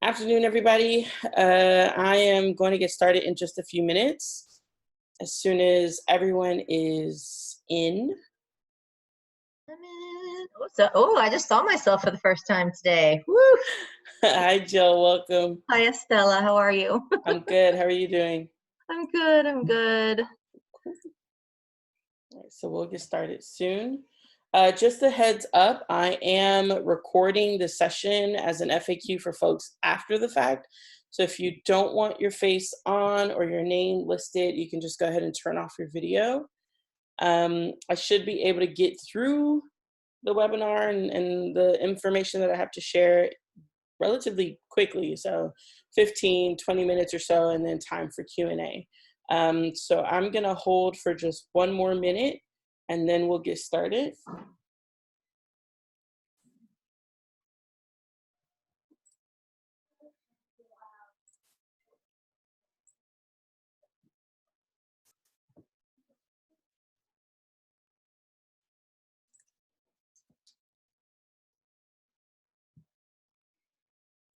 Afternoon, everybody. I am going to get started in just a few minutes. As soon as everyone is in. I'm in. I just saw myself for the first time today. Woo! Hi, Jill. Welcome. Hi, Estella. How are you? I'm good. How are you doing? I'm good. I'm good. All right, so we'll get started soon. Just a heads up, I am recording the session as an FAQ for folks after the fact. So if you don't want your face on or your name listed, you can just go ahead and turn off your video. I should be able to get through the webinar and the information that I have to share relatively quickly. So 15, 20 minutes or so, and then time for Q&A. So I'm gonna hold for just one more minute and then we'll get started.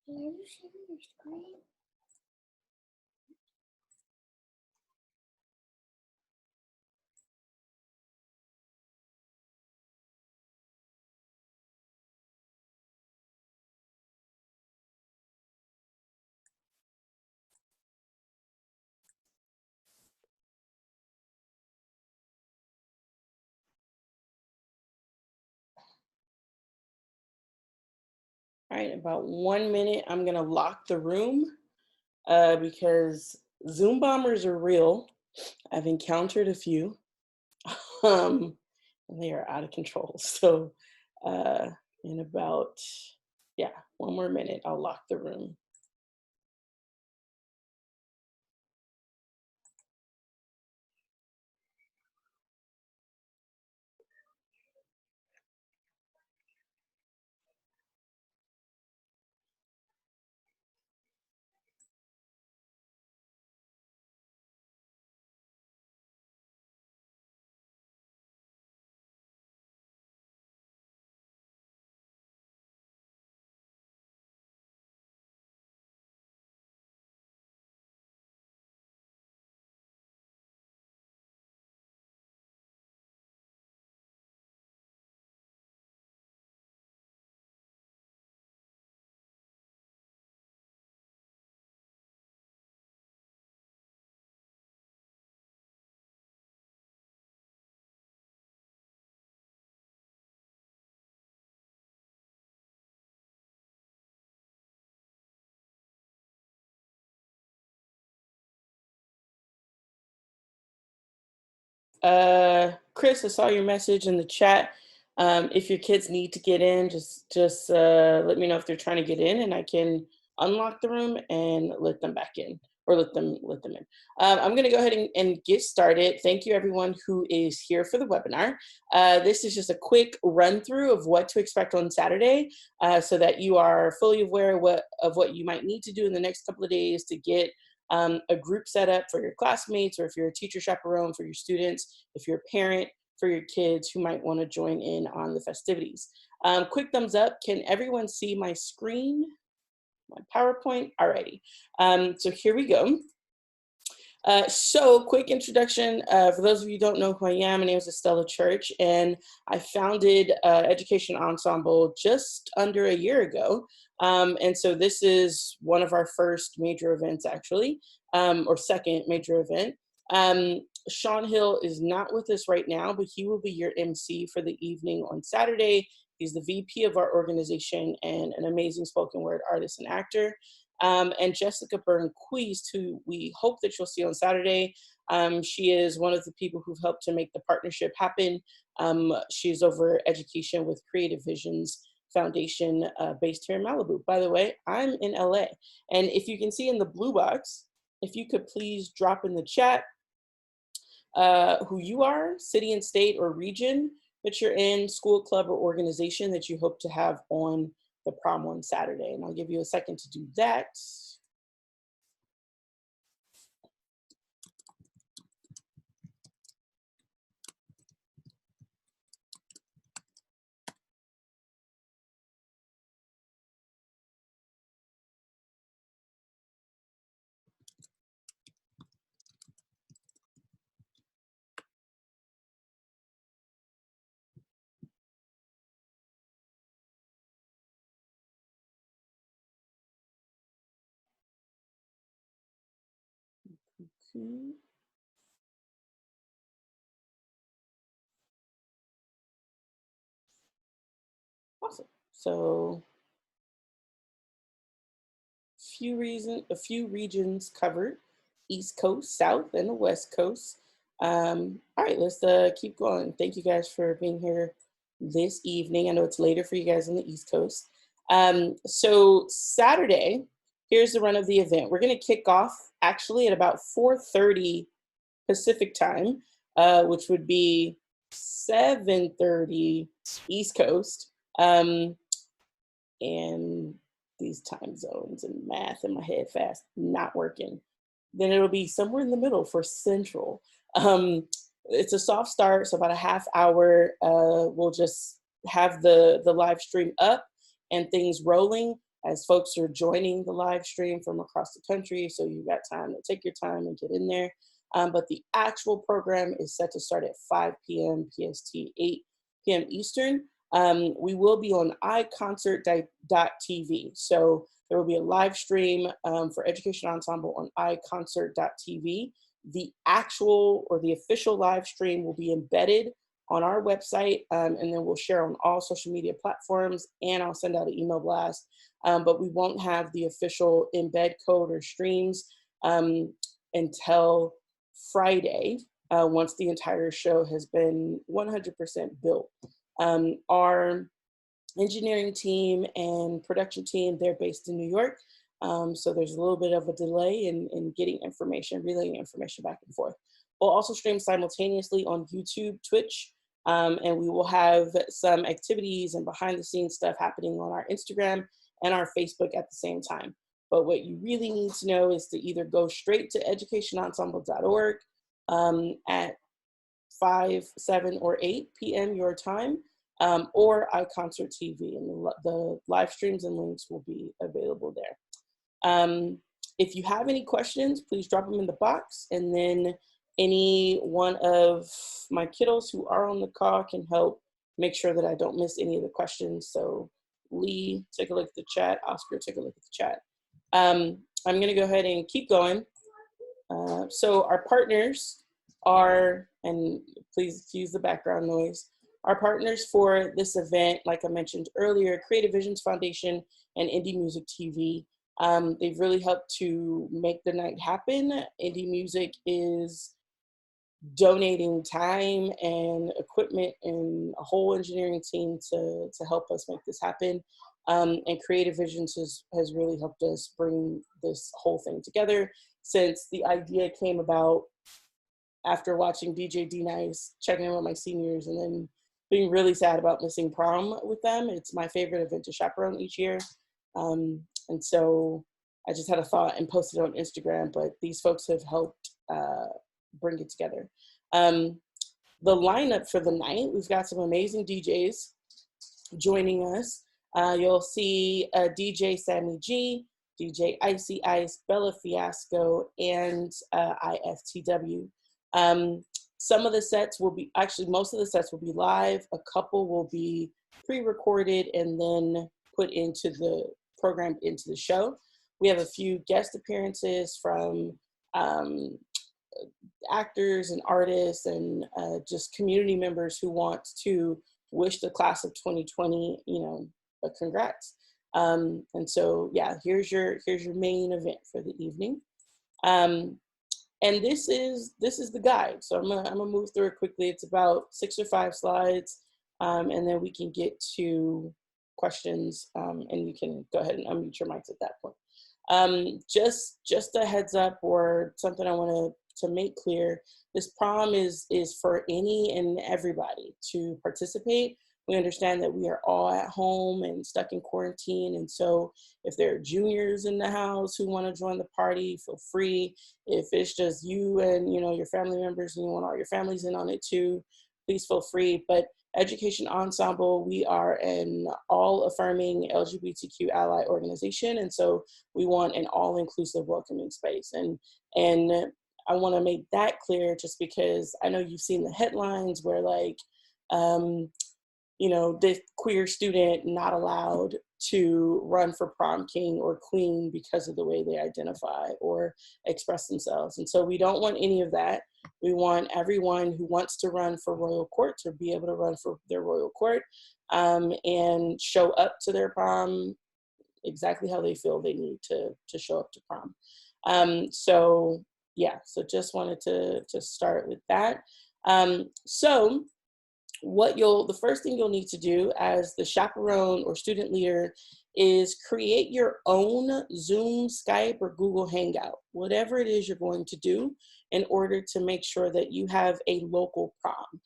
Can you share your screen? All right, about 1 minute, I'm gonna lock the room because Zoom bombers are real. I've encountered a few. And they are out of control. So in about, yeah, 1 more minute, I'll lock the room. Chris, I saw your message in the chat. If your kids need to get in, just let me know if they're trying to get in, and I can unlock the room and let them back in, or let them in. I'm going to go ahead and get started. Thank you, everyone who is here for the webinar. This is just a quick run through of what to expect on Saturday, so that you are fully aware of what you might need to do in the next couple of days to get a group set up for your classmates, or if you're a teacher chaperone for your students, if you're a parent for your kids who might want to join in on the festivities. Quick thumbs up. Can everyone see my screen? My PowerPoint? Alrighty. So here we go. So quick introduction, for those of you who don't know who I am, my name is Estella Church, and I founded Education Ensemble just under a year ago. And so this is one of our first major events, actually, or second major event. Sean Hill is not with us right now, but he will be your MC for the evening on Saturday. He's the VP of our organization and an amazing spoken word artist and actor. And Jessica Byrne-Queast, who we hope that you'll see on Saturday. She is one of the people who've helped to make the partnership happen. She's over education with Creative Visions Foundation, based here in Malibu. By the way, I'm in LA. And if you can see in the blue box, if you could please drop in the chat who you are, city and state or region that you're in, school, club, or organization that you hope to have on the prom on Saturday. And I'll give you a second to do that. Mhm. Awesome. So a few regions covered, East Coast, South, and the West Coast. All right, let's keep going. Thank you guys for being here this evening. I know it's later for you guys on the East Coast. So Saturday, here's the run of the event. We're going to kick off actually at about 4:30 Pacific time, which would be 7:30 East Coast. And these time zones and math in my head fast not working. Then it'll be somewhere in the middle for Central. Um, it's a soft start, so about a half hour. We'll just have the live stream up and things rolling as folks are joining the live stream from across the country. So you've got time to take your time and get in there. But the actual program is set to start at 5 p.m. PST, 8 p.m. Eastern. We will be on iConcert.tv. So there will be a live stream for Education Ensemble on iConcert.tv. The actual or the official live stream will be embedded on our website, and then we'll share on all social media platforms, and I'll send out an email blast. But we won't have the official embed code or streams until Friday, once the entire show has been 100% built. Our engineering team and production team, they're based in New York. So there's a little bit of a delay in getting information, relaying information back and forth. We'll also stream simultaneously on YouTube, Twitch, and we will have some activities and behind the scenes stuff happening on our Instagram and our Facebook at the same time. But what you really need to know is to either go straight to educationensemble.org at 5, 7, or 8 p.m. your time, or iConcert TV, and the live streams and links will be available there. If you have any questions, please drop them in the box, and then any one of my kiddos who are on the call can help make sure that I don't miss any of the questions. So Lee, take a look at the chat. Oscar, take a look at the chat. I'm going to go ahead and keep going. So our partners are, and please excuse the background noise, our partners for this event, like I mentioned earlier, Creative Visions Foundation and Indie Music TV. They've really helped to make the night happen. Indie Music is donating time and equipment and a whole engineering team to help us make this happen. And Creative Visions has really helped us bring this whole thing together, since the idea came about after watching DJ D-Nice, checking in with my seniors, and then being really sad about missing prom with them. It's my favorite event to chaperone each year. And so I just had a thought and posted it on Instagram, but these folks have helped bring it together. The lineup for the night, we've got some amazing DJs joining us. You'll see DJ Sammy G, DJ Icy Ice, Bella Fiasco, and IFTW. Some of the sets will be, actually most of the sets will be live. A couple will be pre-recorded and then put into the program, into the show. We have a few guest appearances from actors and artists and just community members who want to wish the class of 2020, a congrats. And so, yeah, here's your main event for the evening. And this is the guide. So I'm gonna move through it quickly. It's about 6 or 5 slides, and then we can get to questions, and you can go ahead and unmute your mics at that point. Just a heads up or something I want to make clear. This prom is for any and everybody to participate. We understand that we are all at home and stuck in quarantine. And so if there are juniors in the house who want to join the party, feel free. If it's just you and your family members and you want all your families in on it too, please feel free. But Education Ensemble, we are an all-affirming LGBTQ ally organization. And so we want an all-inclusive welcoming space. And I want to make that clear just because I know you've seen the headlines where this queer student not allowed to run for prom king or queen because of the way they identify or express themselves. And so we don't want any of that. We want everyone who wants to run for royal court to be able to run for their royal court, and show up to their prom exactly how they feel they need to show up to prom. So yeah, so just wanted to start with that. So the first thing you'll need to do as the chaperone or student leader is create your own Zoom, Skype, or Google Hangout, whatever it is you're going to do in order to make sure that you have a local prom.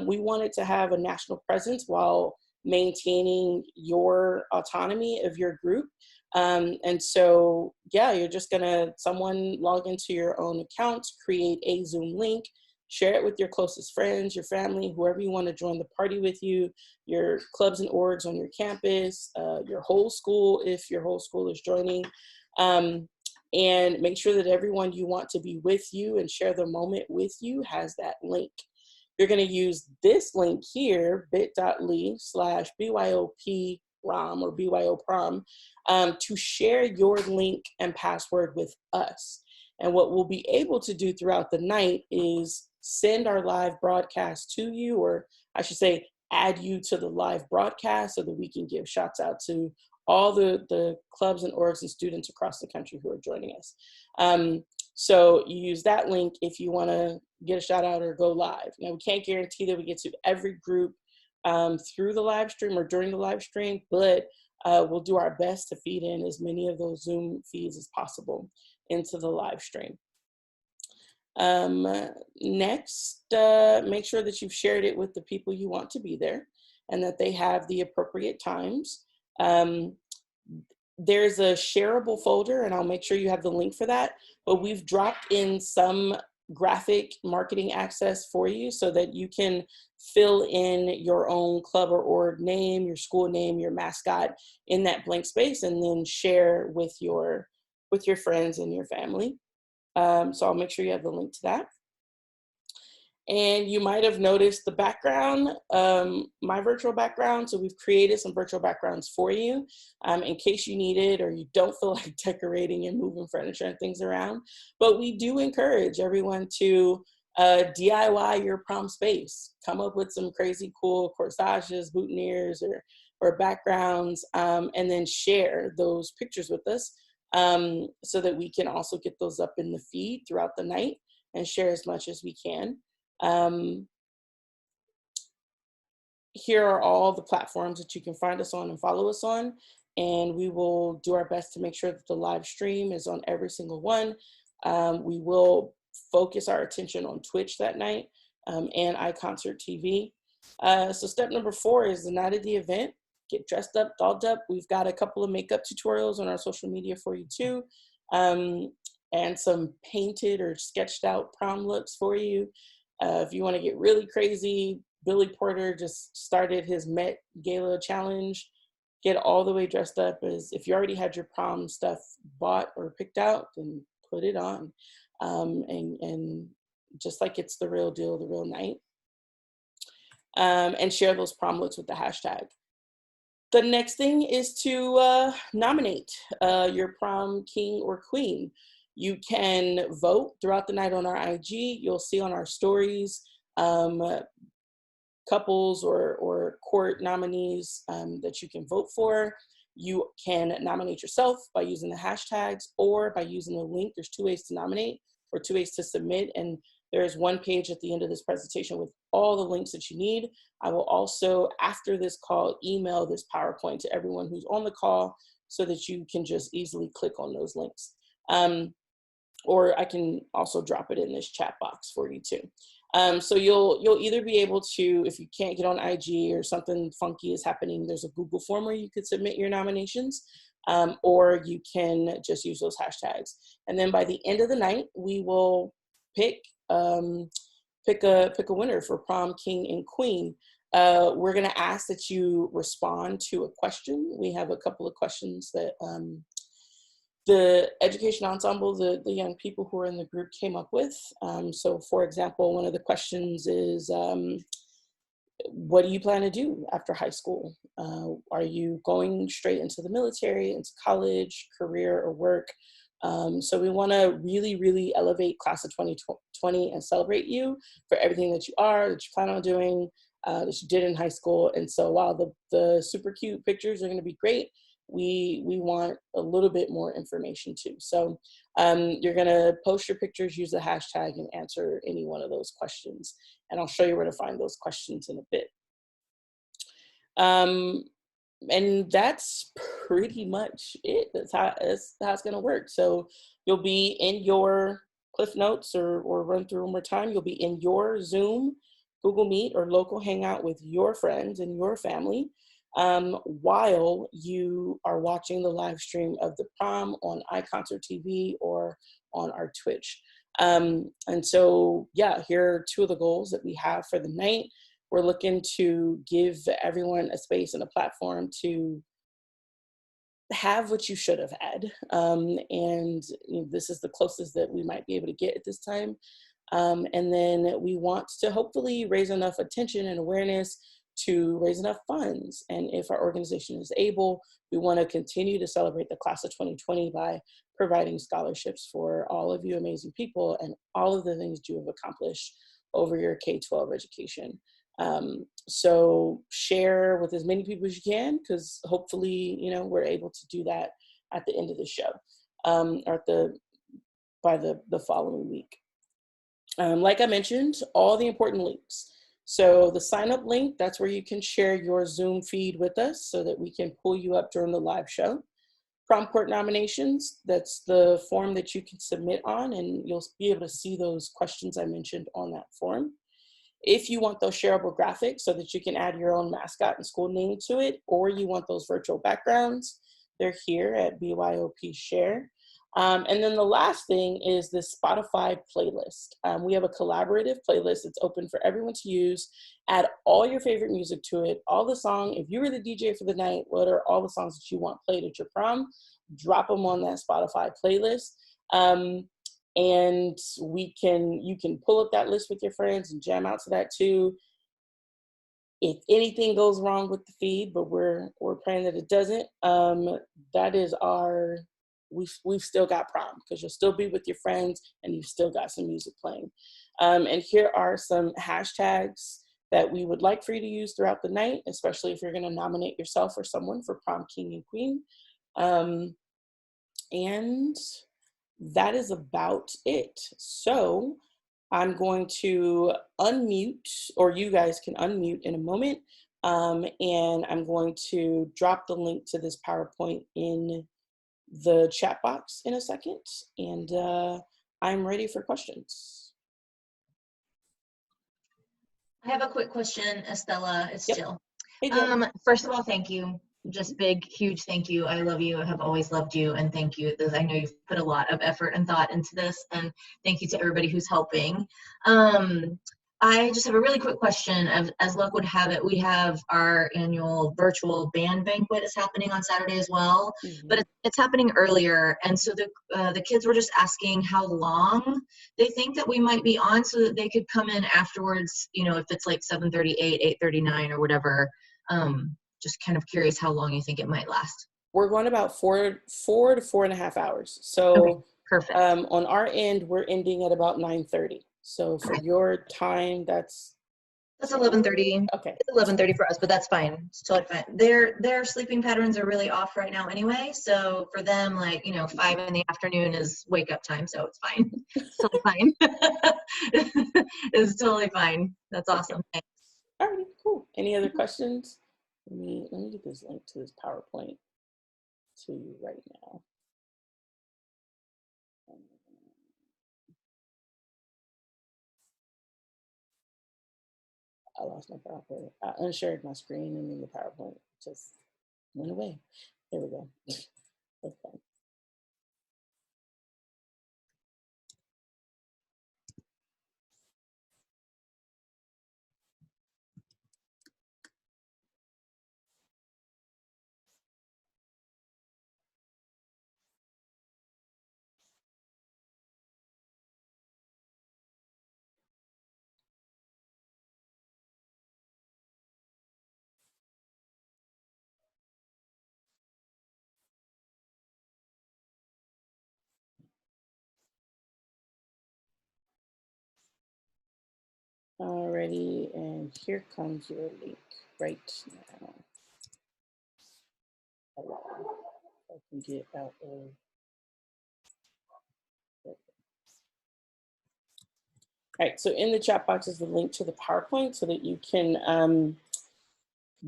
We wanted to have a national presence while maintaining your autonomy of your group. And so, yeah, you're just someone log into your own account, create a Zoom link, share it with your closest friends, your family, whoever you want to join the party with you, your clubs and orgs on your campus, your whole school, if your whole school is joining. And make sure that everyone you want to be with you and share the moment with you has that link. You're going to use this link here, bit.ly/BYOPROM or BYOPROM, to share your link and password with us. And what we'll be able to do throughout the night is send our live broadcast to you, or I should say, add you to the live broadcast so that we can give shouts out to all the clubs and orgs and students across the country who are joining us. So you use that link if you want to get a shout out or go live. Now, we can't guarantee that we get to every group through the live stream or during the live stream, but we'll do our best to feed in as many of those Zoom feeds as possible into the live stream. Next, make sure that you've shared it with the people you want to be there and that they have the appropriate times. There's a shareable folder, and I'll make sure you have the link for that, but we've dropped in some graphic marketing access for you so that you can fill in your own club or org name, your school name, your mascot in that blank space, and then share with your friends and your family. So I'll make sure you have the link to that. And you might have noticed the background, my virtual background. So we've created some virtual backgrounds for you in case you need it or you don't feel like decorating and moving furniture and things around. But we do encourage everyone to DIY your prom space. Come up with some crazy cool corsages, boutonnieres, or backgrounds, and then share those pictures with us so that we can also get those up in the feed throughout the night and share as much as we can. Here are all the platforms that you can find us on and follow us on, and we will do our best to make sure that the live stream is on every single one. We will focus our attention on Twitch that night and iConcert TV. So step number 4 is the night of the event. Get dressed up, dolled up. We've got a couple of makeup tutorials on our social media for you too, and some painted or sketched out prom looks for you. If you want to get really crazy, Billy Porter just started his Met Gala challenge. Get all the way dressed up as if you already had your prom stuff bought or picked out, then put it on. And just like it's the real deal, the real night. And share those prom looks with the hashtag. The next thing is to nominate your prom king or queen. You can vote throughout the night on our IG. You'll see on our stories couples or court nominees that you can vote for. You can nominate yourself by using the hashtags or by using the link. There's 2 ways to nominate or 2 ways to submit. And there's one page at the end of this presentation with all the links that you need. I will also, after this call, email this PowerPoint to everyone who's on the call so that you can just easily click on those links. Or I can also drop it in this chat box for you too. So you'll either be able to, if you can't get on IG or something funky is happening, there's a Google form where you could submit your nominations, or you can just use those hashtags. And then by the end of the night, we will pick a winner for prom king and queen. We're gonna ask that you respond to a question. We have a couple of questions that the education ensemble, the young people who are in the group came up with. So for example, one of the questions is, what do you plan to do after high school? Are you going straight into the military, into college, career, or work? So we want to really, really elevate class of 2020 and celebrate you for everything that you are, that you plan on doing, that you did in high school. And so while the super cute pictures are going to be great, we want a little bit more information too. So you're going to post your pictures, use the hashtag, and answer any one of those questions. And I'll show you where to find those questions in a bit. And that's pretty much it. That's how it's going to work. So you'll be in your Cliff Notes or run through one more time. You'll be in your Zoom, Google Meet, or local hangout with your friends and your family while you are watching the live stream of the prom on iConcert TV or on our Twitch. And so, yeah, here are two of the goals that we have for the night. We're looking to give everyone a space and a platform to have what you should have had. And this is the closest that we might be able to get at this time. And then we want to hopefully raise enough attention and awareness to raise enough funds. And if our organization is able, we want to continue to celebrate the class of 2020 by providing scholarships for all of you amazing people and all of the things you have accomplished over your K-12 education. So share with as many people as you can, because hopefully, we're able to do that at the end of the show, or by the following week. Like I mentioned, all the important links. So the sign up link, that's where you can share your Zoom feed with us so that we can pull you up during the live show. Prom court nominations, that's the form that you can submit on, and you'll be able to see those questions I mentioned on that form. If you want those shareable graphics so that you can add your own mascot and school name to it, or you want those virtual backgrounds, they're here at BYOP Share. And then the last thing is the Spotify playlist. We have a collaborative playlist that's open for everyone to use. Add all your favorite music to it, all the song. If you were the DJ for the night, what are all the songs that you want played at your prom? Drop them on that Spotify playlist. And you can pull up that list with your friends and jam out to that too. If anything goes wrong with the feed, but we're praying that it doesn't, that is we've still got prom, because you'll still be with your friends and you've still got some music playing. And here are some hashtags that we would like for you to use throughout the night, especially if you're going to nominate yourself or someone for prom king and queen. And that is about it. So I'm going to unmute, or you guys can unmute in a moment. And I'm going to drop the link to this PowerPoint in the chat box in a second. And I'm ready for questions. I have a quick question, Estella. It's Yep. Jill. Hey, Jill. First of all, thank you. Just big, huge thank you. I love you. I have always loved you, and thank you. I know you've put a lot of effort and thought into this, and thank you to everybody who's helping. I just have a really quick question. As luck would have it, we have our annual virtual band banquet is happening on Saturday as well, but it's happening earlier, and so the kids were just asking how long they think that we might be on, so that they could come in afterwards. If it's like 7:38, 8:39, or whatever. Just kind of curious how long you think it might last. We're going about 4 to 4.5 hours. So okay, perfect. On our end, we're ending at about 9:30. So for your time, that's 11:30. Okay. It's 11:30 for us, but that's fine. It's totally fine. Their sleeping patterns are really off right now anyway. So for them, 5 in the afternoon is wake up time. So it's fine. It's totally fine. It's totally fine. That's awesome. Okay. All right, cool. Any other questions? Let me get this link to this PowerPoint to you right now. I lost my PowerPoint. I unshared my screen, and then the PowerPoint just went away. There we go. Okay. Alrighty, and here comes your link right now. Allow. I can get out of. All right, so in the chat box is the link to the PowerPoint so that you can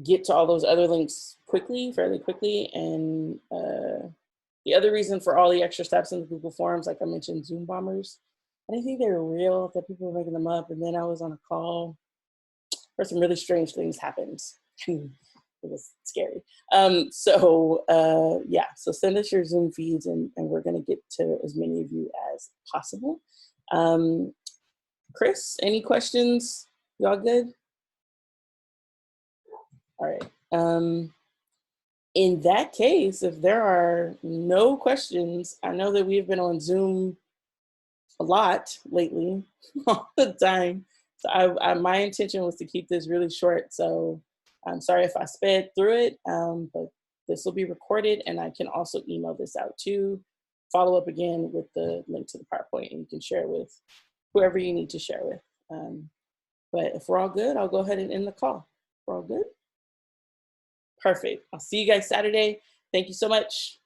get to all those other links quickly, fairly quickly. And the other reason for all the extra steps in the Google Forms, like I mentioned, Zoom bombers. I didn't think they were real, that people were making them up. And then I was on a call where some really strange things happened. It was scary. Yeah, so send us your Zoom feeds and we're gonna get to as many of you as possible. Chris, any questions? Y'all good? All right. In that case, if there are no questions, I know that we've been on Zoom a lot lately, all the time. So my intention was to keep this really short. So I'm sorry if I sped through it, but this will be recorded and I can also email this out too. Follow up again with the link to the PowerPoint and you can share it with whoever you need to share with. But if we're all good, I'll go ahead and end the call. We're all good? Perfect. I'll see you guys Saturday. Thank you so much.